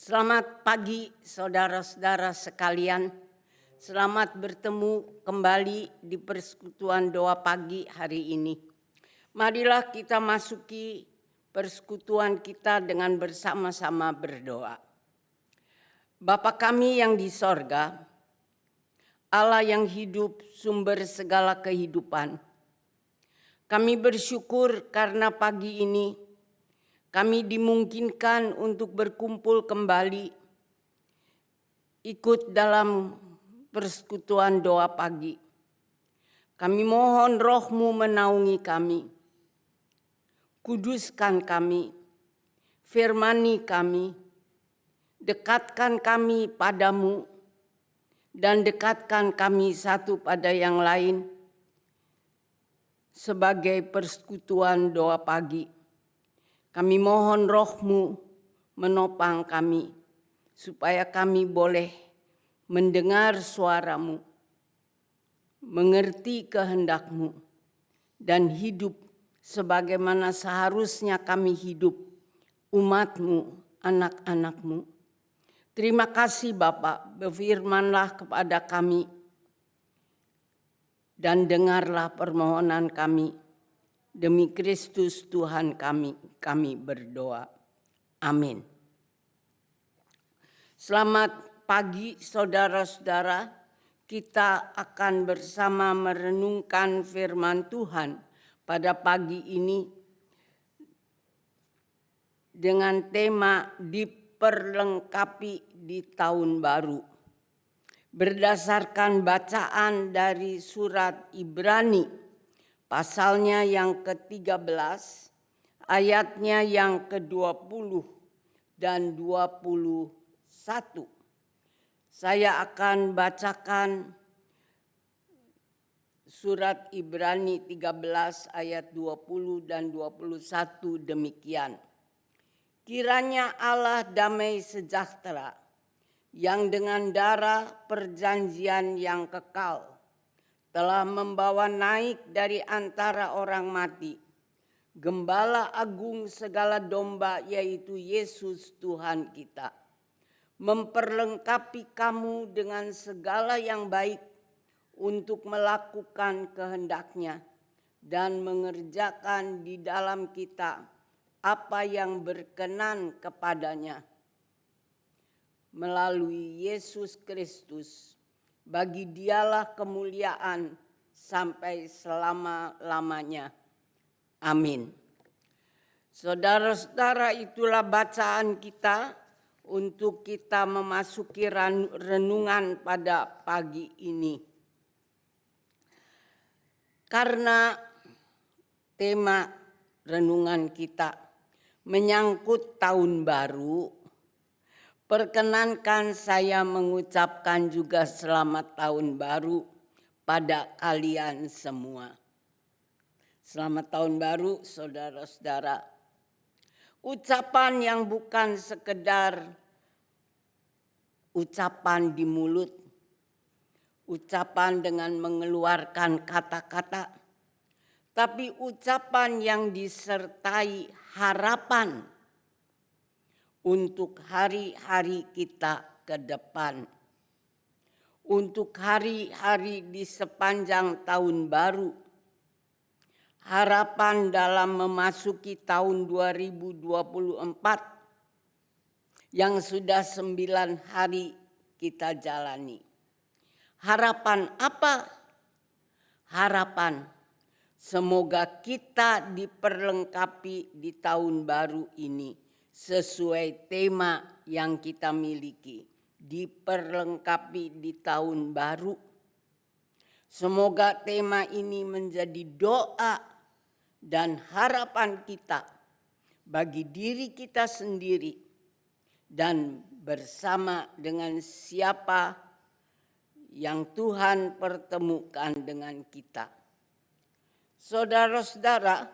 Selamat pagi saudara-saudara sekalian. Selamat bertemu kembali di persekutuan doa pagi hari ini. Marilah kita masuki persekutuan kita dengan bersama-sama berdoa. Bapa kami yang di sorga, Allah yang hidup, sumber segala kehidupan. Kami bersyukur karena pagi ini kami dimungkinkan untuk berkumpul kembali ikut dalam persekutuan doa pagi. Kami mohon Roh-Mu menaungi kami, kuduskan kami, firmani kami, dekatkan kami padamu, dan dekatkan kami satu pada yang lain sebagai persekutuan doa pagi. Kami mohon Roh-Mu menopang kami, supaya kami boleh mendengar suara-Mu, mengerti kehendak-Mu, dan hidup sebagaimana seharusnya kami hidup, umat-Mu, anak-anak-Mu. Terima kasih Bapa, berfirmanlah kepada kami, dan dengarlah permohonan kami. Demi Kristus Tuhan kami berdoa. Amin. Selamat pagi saudara-saudara. Kita akan bersama merenungkan firman Tuhan pada pagi ini dengan tema diperlengkapi di tahun baru. Berdasarkan bacaan dari surat Ibrani, pasalnya yang ke-13, ayatnya yang ke-20 dan 21. Saya akan bacakan surat Ibrani 13 ayat 20 dan 21 demikian. Kiranya Allah damai sejahtera yang dengan darah perjanjian yang kekal telah membawa naik dari antara orang mati Gembala agung segala domba, yaitu Yesus Tuhan kita, memperlengkapi kamu dengan segala yang baik untuk melakukan kehendak-Nya dan mengerjakan di dalam kita apa yang berkenan kepadanya. Melalui Yesus Kristus, bagi Dialah kemuliaan sampai selama-lamanya. Amin. Saudara-saudara, itulah bacaan kita untuk kita memasuki renungan pada pagi ini. Karena tema renungan kita menyangkut tahun baru, perkenankan saya mengucapkan juga selamat tahun baru pada kalian semua. Selamat tahun baru saudara-saudara. Ucapan yang bukan sekedar ucapan di mulut, ucapan dengan mengeluarkan kata-kata, tapi ucapan yang disertai harapan untuk hari-hari kita ke depan, untuk hari-hari di sepanjang tahun baru, harapan dalam memasuki tahun 2024 yang sudah 9 hari kita jalani. Harapan apa? Harapan semoga kita diperlengkapi di tahun baru ini sesuai tema yang kita miliki, diperlengkapi di tahun baru. Semoga tema ini menjadi doa dan harapan kita bagi diri kita sendiri dan bersama dengan siapa yang Tuhan pertemukan dengan kita. Saudara-saudara,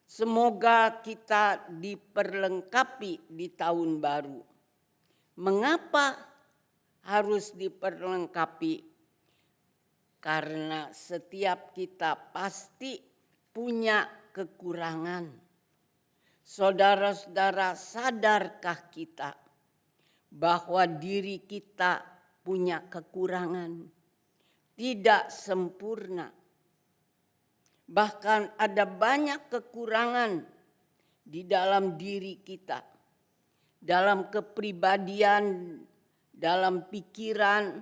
semoga kita diperlengkapi di tahun baru. Mengapa harus diperlengkapi? Karena setiap kita pasti punya kekurangan. Saudara-saudara, sadarkah kita bahwa diri kita punya kekurangan, tidak sempurna. Bahkan ada banyak kekurangan di dalam diri kita, dalam kepribadian, dalam pikiran,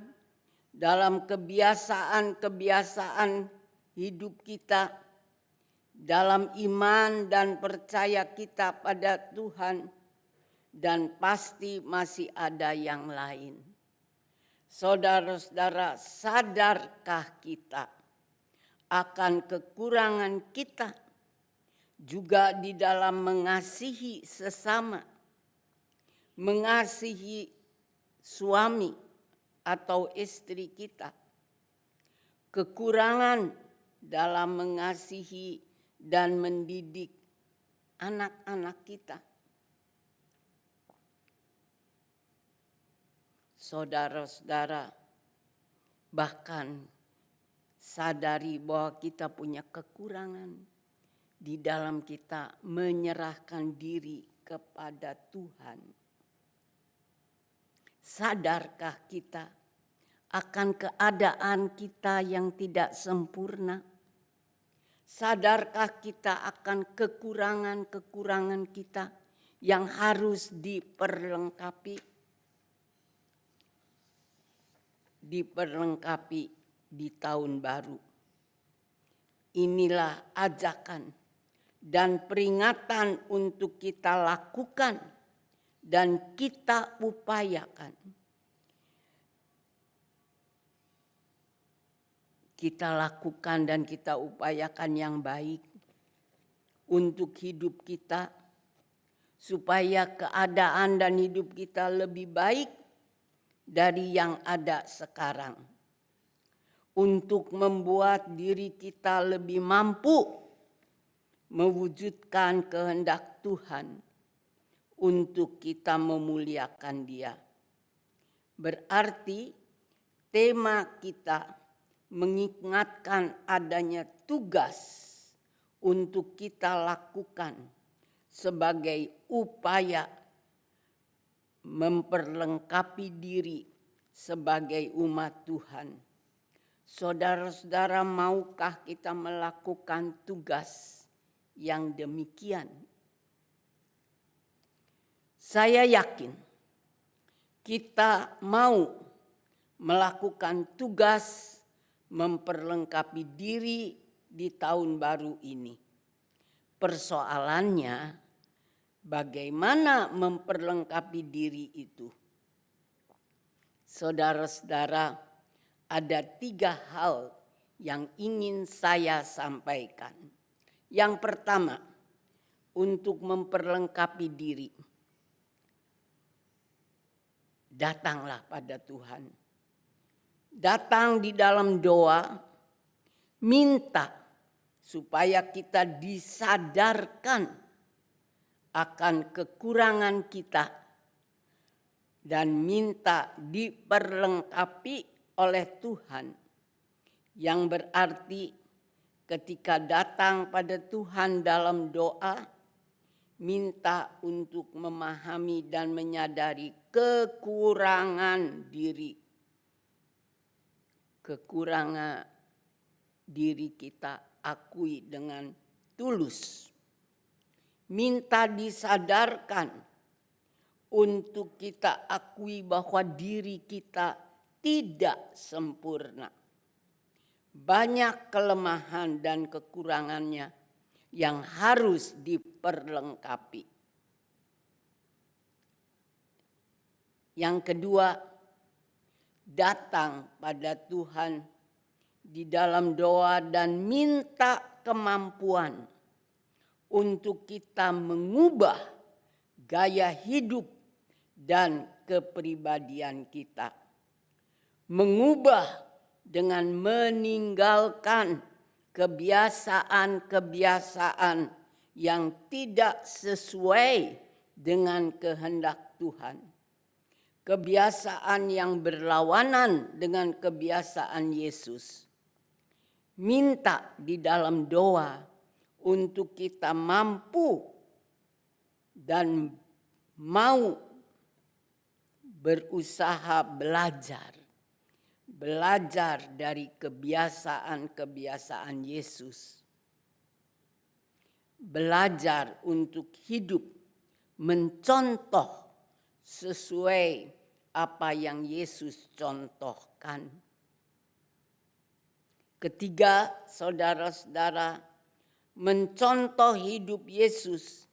dalam kebiasaan-kebiasaan hidup kita, dalam iman dan percaya kita pada Tuhan, dan pasti masih ada yang lain. Saudara-saudara, sadarkah kita akan kekurangan kita juga di dalam mengasihi sesama, mengasihi suami atau istri kita, kekurangan dalam mengasihi dan mendidik anak-anak kita. Saudara-saudara, bahkan sadari bahwa kita punya kekurangan di dalam kita menyerahkan diri kepada Tuhan. Sadarkah kita akan keadaan kita yang tidak sempurna? Sadarkah kita akan kekurangan-kekurangan kita yang harus diperlengkapi? Diperlengkapi di tahun baru. Inilah ajakan dan peringatan untuk kita lakukan dan kita upayakan. Kita lakukan dan kita upayakan yang baik untuk hidup kita, supaya keadaan dan hidup kita lebih baik dari yang ada sekarang, untuk membuat diri kita lebih mampu mewujudkan kehendak Tuhan untuk kita memuliakan Dia. Berarti tema kita mengingatkan adanya tugas untuk kita lakukan sebagai upaya memperlengkapi diri sebagai umat Tuhan. Saudara-saudara, maukah kita melakukan tugas yang demikian? Saya yakin kita mau melakukan tugas memperlengkapi diri di tahun baru ini. Persoalannya, bagaimana memperlengkapi diri itu? Saudara-saudara, ada 3 hal yang ingin saya sampaikan. Yang pertama, untuk memperlengkapi diri, datanglah pada Tuhan. Datang di dalam doa, minta supaya kita disadarkan akan kekurangan kita dan minta diperlengkapi oleh Tuhan, yang berarti ketika datang pada Tuhan dalam doa, minta untuk memahami dan menyadari kekurangan diri. Kekurangan diri kita akui dengan tulus. Minta disadarkan untuk kita akui bahwa diri kita tidak sempurna. Banyak kelemahan dan kekurangannya yang harus diperlengkapi. Yang kedua, datang pada Tuhan di dalam doa dan minta kemampuan untuk kita mengubah gaya hidup dan kepribadian kita. Mengubah dengan meninggalkan kebiasaan-kebiasaan yang tidak sesuai dengan kehendak Tuhan. Kebiasaan yang berlawanan dengan kebiasaan Yesus. Minta di dalam doa untuk kita mampu dan mau berusaha belajar dari kebiasaan-kebiasaan Yesus. Belajar untuk hidup mencontoh sesuai apa yang Yesus contohkan. Ketiga, saudara-saudara, mencontoh hidup Yesus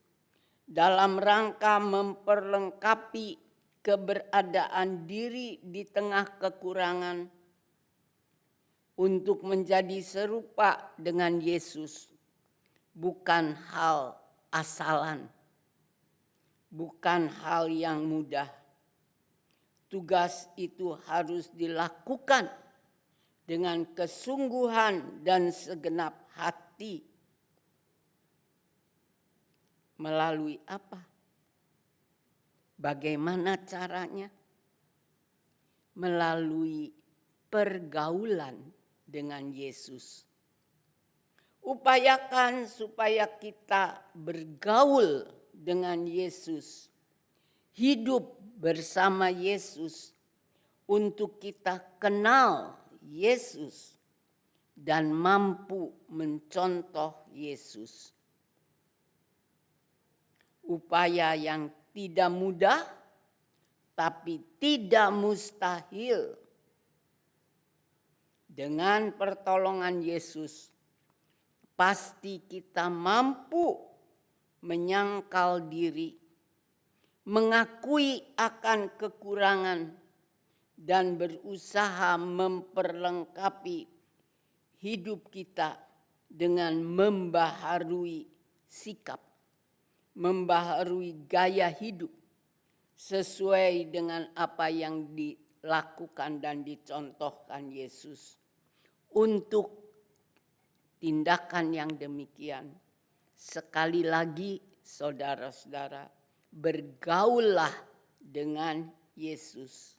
dalam rangka memperlengkapi keberadaan diri di tengah kekurangan untuk menjadi serupa dengan Yesus. Bukan hal asalan, bukan hal yang mudah. Tugas itu harus dilakukan dengan kesungguhan dan segenap hati. Melalui apa? Bagaimana caranya? Melalui pergaulan dengan Yesus. Upayakan supaya kita bergaul dengan Yesus, hidup bersama Yesus, untuk kita kenal Yesus dan mampu mencontoh Yesus. Upaya yang tidak mudah, tapi tidak mustahil. Dengan pertolongan Yesus, pasti kita mampu menyangkal diri, mengakui akan kekurangan, dan berusaha memperlengkapi hidup kita dengan membaharui sikap, membaharui gaya hidup sesuai dengan apa yang dilakukan dan dicontohkan Yesus. Untuk tindakan yang demikian, sekali lagi saudara-saudara, bergaullah dengan Yesus.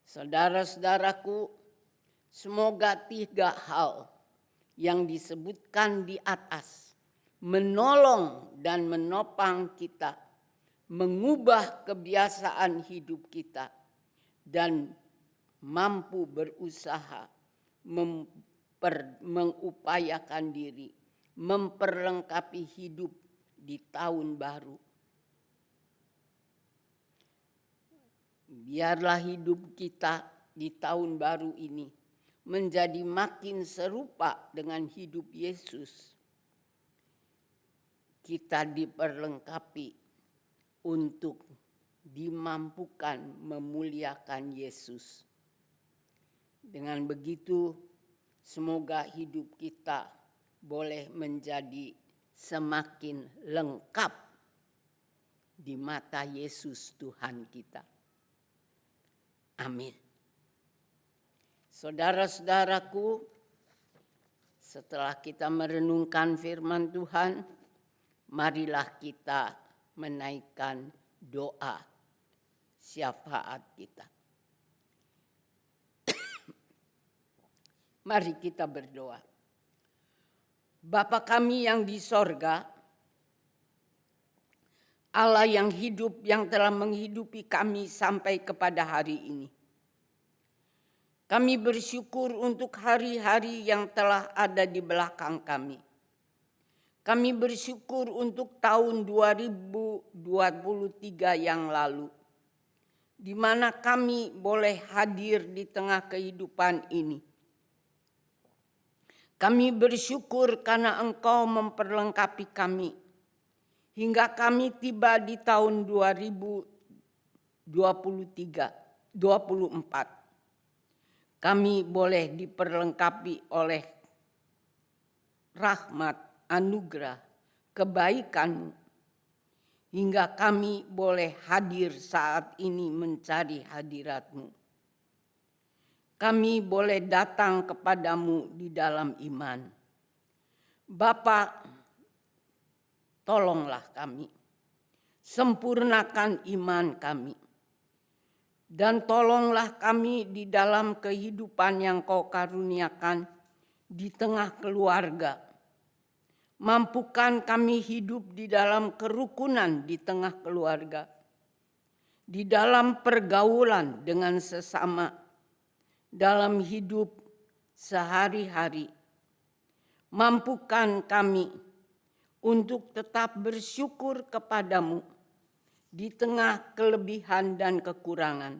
Saudara-saudaraku, semoga 3 hal yang disebutkan di atas menolong dan menopang kita, mengubah kebiasaan hidup kita, dan mampu berusaha mengupayakan diri, memperlengkapi hidup di tahun baru. Biarlah hidup kita di tahun baru ini menjadi makin serupa dengan hidup Yesus. Kita diperlengkapi untuk dimampukan memuliakan Yesus. Dengan begitu, semoga hidup kita boleh menjadi semakin lengkap di mata Yesus Tuhan kita. Amin. Saudara-saudaraku, setelah kita merenungkan firman Tuhan, marilah kita menaikkan doa syafaat kita. Mari kita berdoa. Bapa kami yang di sorga, Allah yang hidup, yang telah menghidupi kami sampai kepada hari ini. Kami bersyukur untuk hari-hari yang telah ada di belakang kami. Kami bersyukur untuk tahun 2023 yang lalu, di mana kami boleh hadir di tengah kehidupan ini. Kami bersyukur karena Engkau memperlengkapi kami, hingga kami tiba di tahun 2024. Kami boleh diperlengkapi oleh rahmat, anugerah, kebaikan-Mu, hingga kami boleh hadir saat ini mencari hadirat-Mu. Kami boleh datang kepadamu di dalam iman. Bapa, tolonglah kami, sempurnakan iman kami, dan tolonglah kami di dalam kehidupan yang Kau karuniakan di tengah keluarga. Mampukan kami hidup di dalam kerukunan di tengah keluarga. di dalam pergaulan dengan sesama, dalam hidup sehari-hari. Mampukan kami untuk tetap bersyukur kepadamu di tengah kelebihan dan kekurangan,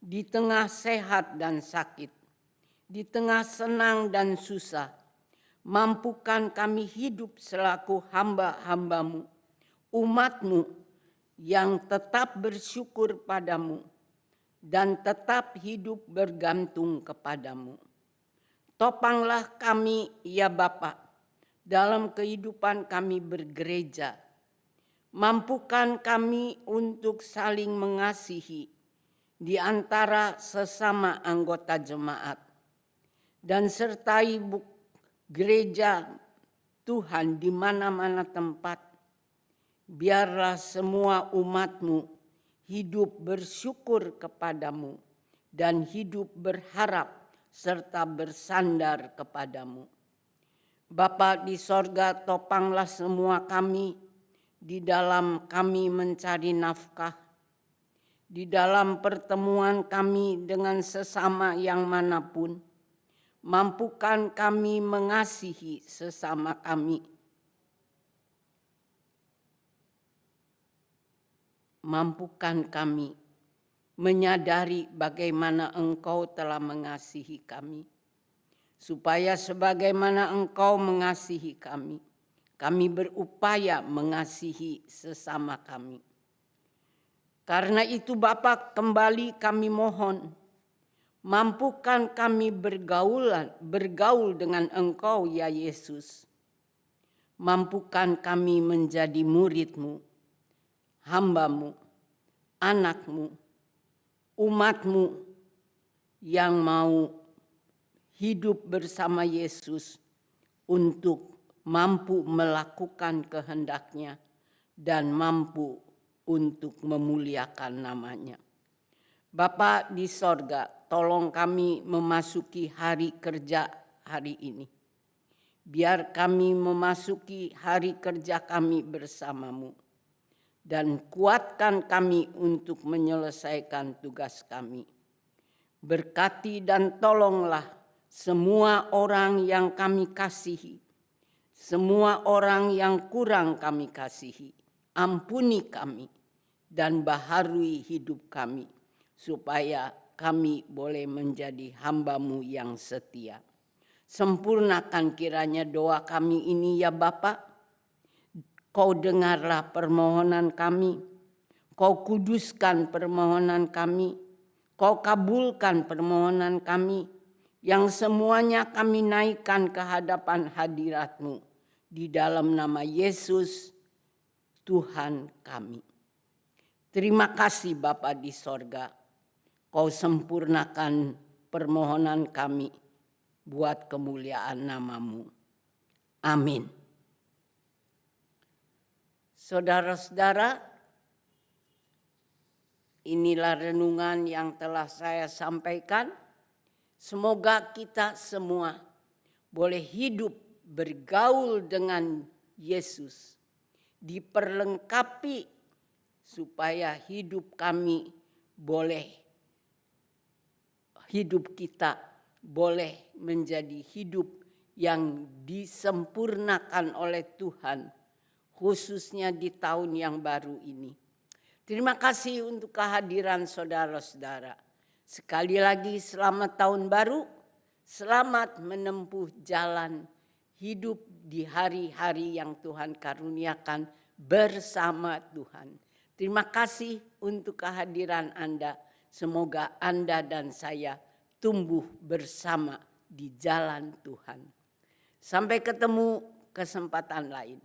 di tengah sehat dan sakit, di tengah senang dan susah. Mampukan kami hidup selaku hamba-hambamu, umatmu yang tetap bersyukur padamu dan tetap hidup bergantung kepadamu. Topanglah kami ya Bapa dalam kehidupan kami bergereja. Mampukan kami untuk saling mengasihi di antara sesama anggota jemaat. Dan sertai gereja Tuhan di mana-mana tempat. Biarlah semua umatmu hidup bersyukur kepadamu dan hidup berharap serta bersandar kepadamu. Bapa di sorga, topanglah semua kami di dalam kami mencari nafkah, di dalam pertemuan kami dengan sesama yang manapun. Mampukan kami mengasihi sesama kami. Mampukan kami menyadari bagaimana Engkau telah mengasihi kami. Supaya sebagaimana Engkau mengasihi kami, kami berupaya mengasihi sesama kami. Karena itu Bapa, kembali kami mohon, mampukan kami bergaul dengan Engkau ya Yesus. Mampukan kami menjadi murid-Mu, hamba-Mu, anak-Mu, umat-Mu yang mau hidup bersama Yesus untuk mampu melakukan kehendak-Nya dan mampu untuk memuliakan nama-Nya. Bapa di sorga, tolong kami memasuki hari kerja hari ini. Biar kami memasuki hari kerja kami bersama-Mu. Dan kuatkan kami untuk menyelesaikan tugas kami. Berkati dan tolonglah semua orang yang kami kasihi. Semua orang yang kurang kami kasihi. Ampuni kami dan baharui hidup kami. Supaya kami boleh menjadi hamba-Mu yang setia. Sempurnakan kiranya doa kami ini ya Bapa. Kau dengarlah permohonan kami, Kau kuduskan permohonan kami, Kau kabulkan permohonan kami, yang semuanya kami naikkan ke hadapan hadirat-Mu, di dalam nama Yesus, Tuhan kami. Terima kasih Bapa di sorga, Kau sempurnakan permohonan kami, buat kemuliaan nama-Mu. Amin. Saudara-saudara, inilah renungan yang telah saya sampaikan. Semoga kita semua boleh hidup bergaul dengan Yesus, diperlengkapi supaya hidup kita boleh menjadi hidup yang disempurnakan oleh Tuhan, khususnya di tahun yang baru ini. Terima kasih untuk kehadiran saudara-saudara. Sekali lagi selamat tahun baru, selamat menempuh jalan hidup di hari-hari yang Tuhan karuniakan bersama Tuhan. Terima kasih untuk kehadiran Anda. Semoga Anda dan saya tumbuh bersama di jalan Tuhan. Sampai ketemu kesempatan lain.